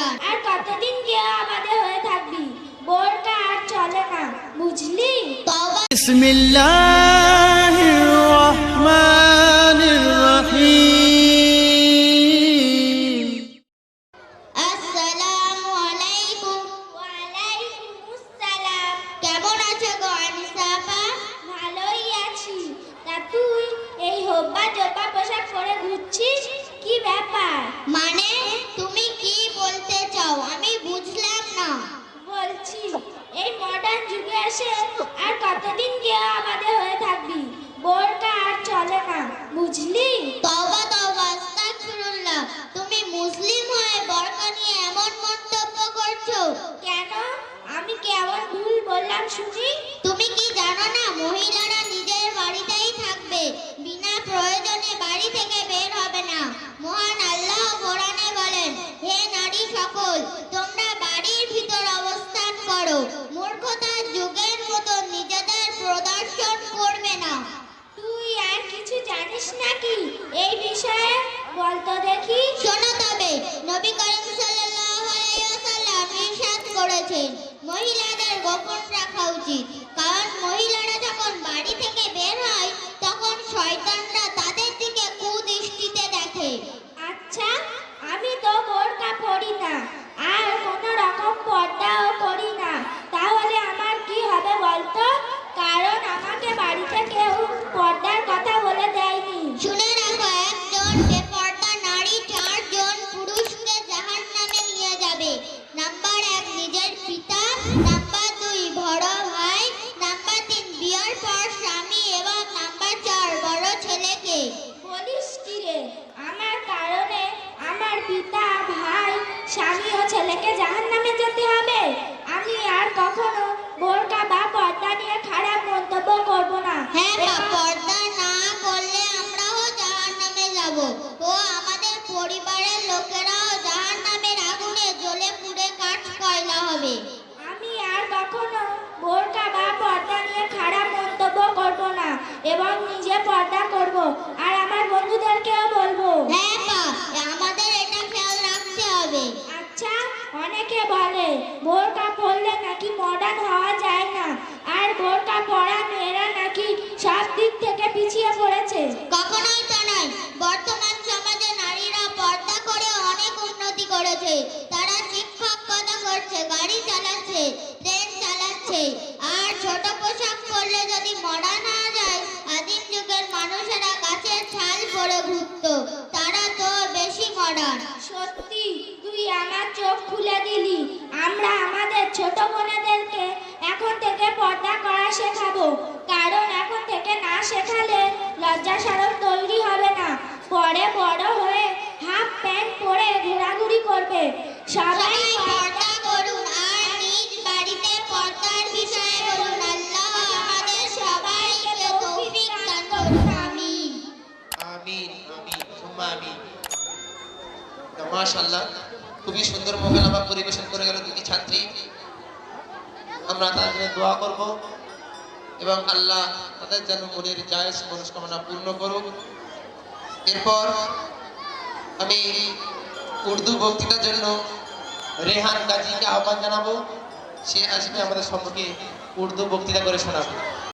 Modern. আর কতদিন কেউ আমাদের হয়ে থাকবি, বোরকা আর চলে না, বুঝলি? বিসমিল্লাহির রহমানির রহিম। আসসালামু আলাইকুম। ওয়া আলাইকুমুস সালাম। কেমন আছো গো আনিসা আপা? ভালোই আছি। তা তুই এই হোব্বা জোব্বা পোশাক পরে ঘুরছিস, কি ব্যাপার? মানে তুমি কি বলতে চাও আমি বুঝলাম না। বলছি এই মডার্ন যুগে এসে আর কতদিন কেউ আমাদের হয়ে থাকবি, বোরকা আর চলে না, বুঝলি? তওবা তওবা, আস্তাগফিরুল্লাহ। তুমি মুসলিম হয়ে বোরকা নিয়ে এমন মন্তব্য করছো কেন? আমি কেমন ভুল বললাম শুনি? তুমি কি জানো না মহিলারা নিজের বাড়িতেই থাকবে, বিনা প্রয়োজনে বাড়ি থেকে বের হবে না। মহান আল্লাহ কোরআনে বলেন, হে নারী সকল, তোমরা বাড়ির ভিতর অবস্থান করো, মূর্খতার যুগের মতো নিজেদের প্রদর্শন করবে না। তুই আর কিছু জানিস নাকি এই বিষয়ে? বলতো দেখি। শোনো তবে, নবী করিম সাল্লাল্লাহু আলাইহি ওয়াসাল্লাম ইরশাদ করেছেন, মহিলাদের গোপন রাখা উচিত, কারণ মহিলারা যখন বাড়ি থেকে বের হয় তখন শয়তানরা তাদের দিকে কুদৃষ্টিতে দেখে। আচ্ছা, আমি তো বোরকা পরি না আর কোনো রকম পর্দাও করি না, তাহলে আমার কি হবে বলতো? কারণ আমাকে বাড়িতে কেউ পর্দার কথা বলে দেয়নি। শুনে রাখো, একজন বেপর্দা নারী 4 জন পুরুষকে জাহান্নামে নিয়ে যাবে। নাম্বার 1 নিজের পিতা, নাম্বার 2 বড় ভাই, নাম্বার 3 বিয়ের পর স্বামী এবং নাম্বার 4 বড় ছেলেকে। বলিস কি রে? আমার কারণে আমার পিতা, ভাই, স্বামী ও ছেলেকে জাহান্নামে যেতে হবে? আমি আর কখনো বোরকা বা পর্দা নিয়ে খারাপ মন্তব্য করব না। হ্যাঁ মা, পর্দা না করলে আমরাও জাহান্নামে যাব ও আমাদের পরিবারের লোকেরাও জাহান্নামের আগুনে জ্বলে পুড়ে কাঠ কয়লা হবে। আমি আর কখনো বোরকা বা পর্দা নিয়ে খারাপ মন্তব্য করব না এবং নিজে পর্দা করব আর আমার বন্ধুদেরকেও বলবো। হ্যাঁ মা, আমাদের এটা খেয়াল রাখতে হবে। আচ্ছা, অনেকে বলে বোরকা পরলে নাকি মডার্ন হওয়া যায় না আর বোরকা পরা মেয়েরা নাকি সব দিক থেকে পিছিয়ে পড়েছে। কখনোই তা নয়। বর্তমান সমাজে নারীরা পর্দা করে অনেক উন্নতি করেছে। তারা শিক্ষকতা করছে, গাড়ি চালাচ্ছে, ট্রেন চালাচ্ছে। আর ছোট পোশাক পরলে যদি মডার্ন হওয়া যায়, আদিম যুগের মানুষেরা গাছের ছাল পরে ঘুরতো, তারা তো বেশি মডার্ন। সত্যি, তুই আমার চোখ খুলে দিলি। আমরা আমাদের ছোট বোনেদেরকে এখন থেকে পর্দা করা শেখাবো, কারণ এখন থেকে না শেখালে লজ্জা শরম তৈরি হবে না। পরে বড় হয়ে হাফ প্যান্ট পরে ঘোরাঘুরি করবে। সবাই পর্দা করুন আর নিজ বাড়িতে পর্দার বিষয়ে বলুন। আল্লাহ আমাদের সবাইকে তৌফিক দান করুন। আমিন আমিন আমিন সুম্মা আমিন। মাশাআল্লাহ, খুবই সুন্দর মোকালামা পরিবেশন করে গেল দুটি ছাত্রী। আমরা তাদের জন্য দোয়া করব এবং আল্লাহ তাদের যেন মনের জায়েজ মনস্কামনা পূর্ণ করুক। এরপর আমি উর্দু বক্তৃতার জন্য রেহান গাজীকে আহ্বান জানাবো। সে আসবে আমাদের সম্মুখে উর্দু বক্তৃতা করে শোনাবে।